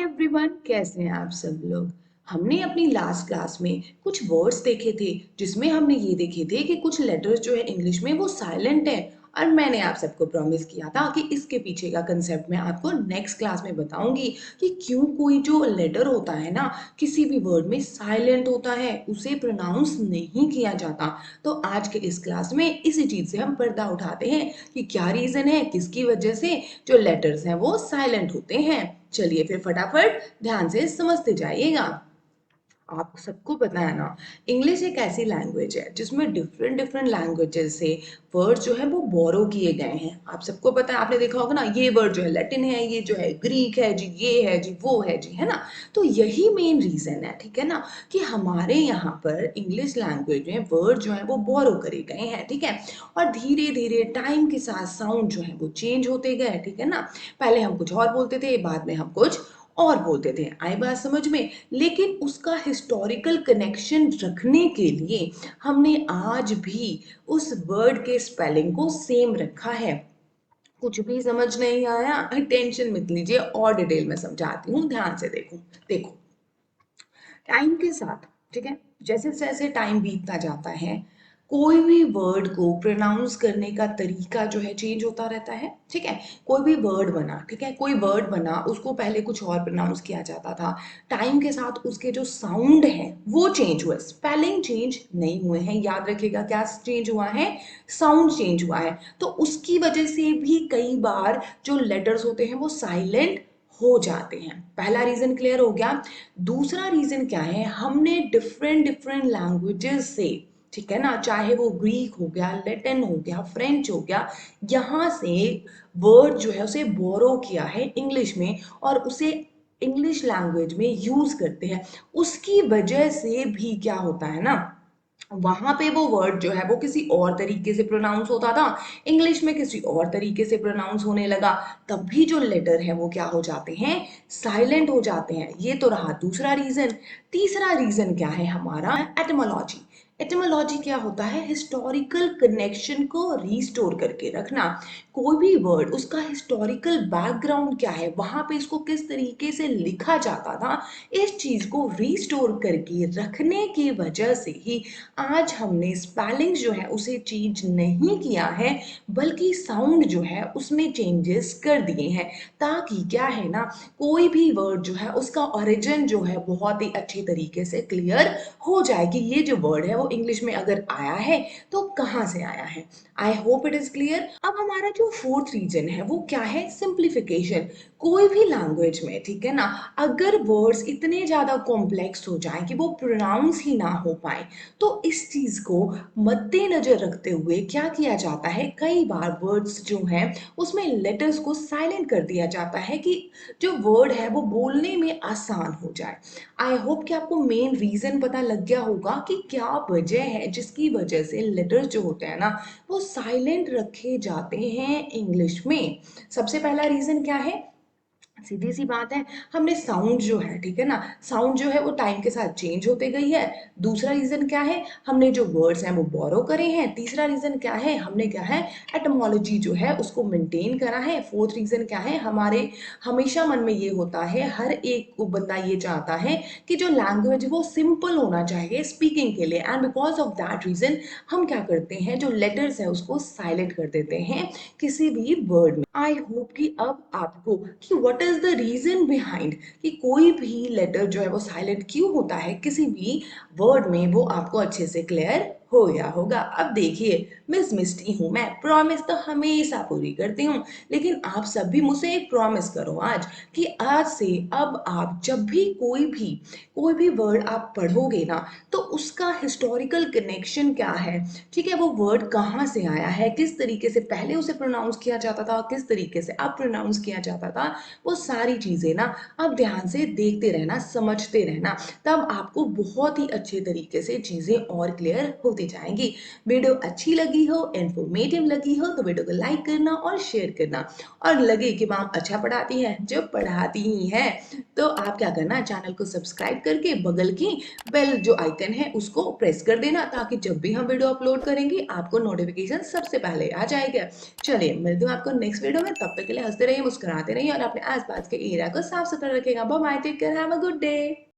Everyone, कैसे हैं आप सब लोग। हमने अपनी लास्ट क्लास में कुछ वर्ड्स देखे थे जिसमें हमने ये देखे थे कि कुछ लेटर्स जो है इंग्लिश में वो साइलेंट है। और मैंने आप सबको प्रॉमिस किया था कि इसके पीछे का कंसेप्ट मैं आपको नेक्स्ट क्लास में बताऊंगी कि क्यों कोई जो लेटर होता है ना किसी भी वर्ड में साइलेंट होता है, उसे प्रोनाउंस नहीं किया जाता। तो आज के इस क्लास में इसी चीज से हम पर्दा उठाते हैं कि क्या रीजन है, किसकी वजह से जो लेटर्स हैं वो साइलेंट होते हैं। चलिए फिर फटाफट ध्यान से समझते जाइएगा। आप सबको पता है ना, इंग्लिश एक ऐसी लैंग्वेज है जिसमें डिफरेंट डिफरेंट लैंग्वेजेस से वर्ड जो है वो बोरो किए गए हैं। आप सबको पता है, आपने देखा होगा ना, ये वर्ड जो है लैटिन है, ये जो है ग्रीक है जी, ये है जी, वो है जी, है ना। तो यही मेन रीजन है, ठीक है ना, कि हमारे यहाँ पर इंग्लिश लैंग्वेज में वर्ड जो है वो बोरो करे गए हैं, ठीक है। और धीरे धीरे टाइम के साथ साउंड जो है वो चेंज होते गए, ठीक है ना। पहले हम कुछ और बोलते थे, बाद में हम कुछ और बोलते थे। आई बात समझ में। लेकिन उसका हिस्टोरिकल कनेक्शन रखने के लिए हमने आज भी उस वर्ड के स्पेलिंग को सेम रखा है। कुछ भी समझ नहीं आया, टेंशन मत लीजिए, और डिटेल में समझाती हूँ, ध्यान से देखो। देखो, टाइम के साथ, ठीक है, जैसे जैसे टाइम बीतता जाता है कोई भी वर्ड को प्रोनाउंस करने का तरीका जो है चेंज होता रहता है, ठीक है। कोई भी वर्ड बना, ठीक है, कोई वर्ड बना, उसको पहले कुछ और प्रोनाउंस किया जाता था। टाइम के साथ उसके जो साउंड है वो चेंज हुए, स्पेलिंग चेंज नहीं हुए हैं। याद रखिएगा, क्या चेंज हुआ है? साउंड चेंज हुआ है। तो उसकी वजह से भी कई बार जो लेटर्स होते हैं वो साइलेंट हो जाते हैं। पहला रीजन क्लियर हो गया। दूसरा रीजन क्या है, हमने डिफरेंट डिफरेंट लैंग्वेजेस से, ठीक है ना, चाहे वो ग्रीक हो गया, लैटिन हो गया, फ्रेंच हो गया, यहाँ से वर्ड जो है उसे बोरो किया है इंग्लिश में और उसे इंग्लिश लैंग्वेज में यूज करते हैं। उसकी वजह से भी क्या होता है ना, वहां पे वो वर्ड जो है वो किसी और तरीके से प्रोनाउंस होता था, इंग्लिश में किसी और तरीके से प्रोनाउंस होने लगा। तब भी जो लेटर है वो क्या हो जाते हैं? साइलेंट हो जाते हैं। ये तो रहा दूसरा रीजन। तीसरा रीजन क्या है हमारा? एटमोलॉजी। एटमोलॉजी क्या होता है? हिस्टोरिकल कनेक्शन को रीस्टोर करके रखना। कोई भी वर्ड, उसका हिस्टोरिकल बैकग्राउंड क्या है, वहां पे इसको किस तरीके से लिखा जाता था, इस चीज को रीस्टोर करके रखने की वजह से ही आज हमने स्पेलिंग जो है उसे चेंज नहीं किया है, बल्कि साउंड जो है उसमें चेंजेस कर दिए हैं। ताकि क्या है ना, कोई भी वर्ड जो है उसका ओरिजिन जो है बहुत ही अच्छे तरीके से क्लियर हो जाए कि ये जो वर्ड है वो इंग्लिश में अगर आया है तो कहाँ से आया है। I hope it is clear. अब हमारा जो फोर्थ रीजन है वो क्या है? सिंप्लीफिकेशन। कोई भी लैंग्वेज में, ठीक है ना, अगर वर्ड्स इतने ज्यादा कॉम्प्लेक्स हो जाएं कि वो प्रोनाउंस ही ना हो पाए, तो इस चीज को मद्देनजर रखते हुए क्या किया जाता है, कई बार वर्ड्स जो हैं उसमें लेटर्स को साइलेंट कर दिया जाता है कि जो वर्ड है वो बोलने में आसान हो जाए। आई होप कि आपको मेन रीजन पता लग गया होगा कि क्या वजह है जिसकी वजह से लेटर्स जो होते हैं ना वो साइलेंट रखे जाते हैं इंग्लिश में। सबसे पहला रीजन क्या है? सीधी सी बात है, हमने साउंड जो है, ठीक है ना, साउंड जो है वो टाइम के साथ चेंज होते गई है। दूसरा रीजन क्या है? हमने जो वर्ड्स हैं वो बोरो करे हैं। तीसरा रीजन क्या है? हमने क्या है, एटमोलॉजी जो है उसको मेंटेन करा है। फोर्थ रीजन क्या है? हमारे हमेशा मन में ये होता है, हर एक को बंदा ये चाहता है कि जो लैंग्वेज वो सिंपल होना चाहिए स्पीकिंग के लिए, and because of that reason हम क्या करते हैं, जो लेटर्स है उसको साइलेंट कर देते हैं किसी भी वर्ड में। आई होप कि अब आपको कि what is the reason behind कि कोई भी लेटर जो है वो साइलेंट क्यों होता है किसी भी वर्ड में, वो आपको अच्छे से क्लियर हो गया होगा। अब देखिए, मिस मिस्टी हूं मैं, प्रॉमिस तो हमेशा पूरी करती हूँ। लेकिन आप सब भी मुझसे एक प्रॉमिस करो आज कि आज से अब आप जब भी कोई भी वर्ड आप पढ़ोगे ना, तो उसका हिस्टोरिकल कनेक्शन क्या है, ठीक है, वो वर्ड कहाँ से आया है, किस तरीके से पहले उसे प्रोनाउंस किया जाता था, किस तरीके से अब प्रोनाउंस किया जाता था, वो सारी चीजें ना अब ध्यान से देखते रहना, समझते रहना। तब आपको बहुत ही अच्छे तरीके से चीजें और क्लियर होती जाएंगी। वीडियो अच्छी लगी लगी हो, इन्फॉर्मेटिव लगी हो तो वीडियो को लाइक करना और शेयर करना। और लगे कि मैम अच्छा पढ़ाती हैं, जो पढ़ाती ही हैं, तो आप क्या करना, चैनल को सब्सक्राइब करके बगल की बेल जो आइकन है उसको प्रेस कर देना, ताकि जब भी हम वीडियो अपलोड करेंगे आपको नोटिफिकेशन सबसे पहले आ जाएगा। चलिए मिलती हूँ आपको नेक्स्ट वीडियो में, तब तक के लिए हंसते रहिए, मुस्कुराते रहिए और अपने आसपास के एरिया को साफ सुथरा रखिएगा। Bye bye, take care, have a good day.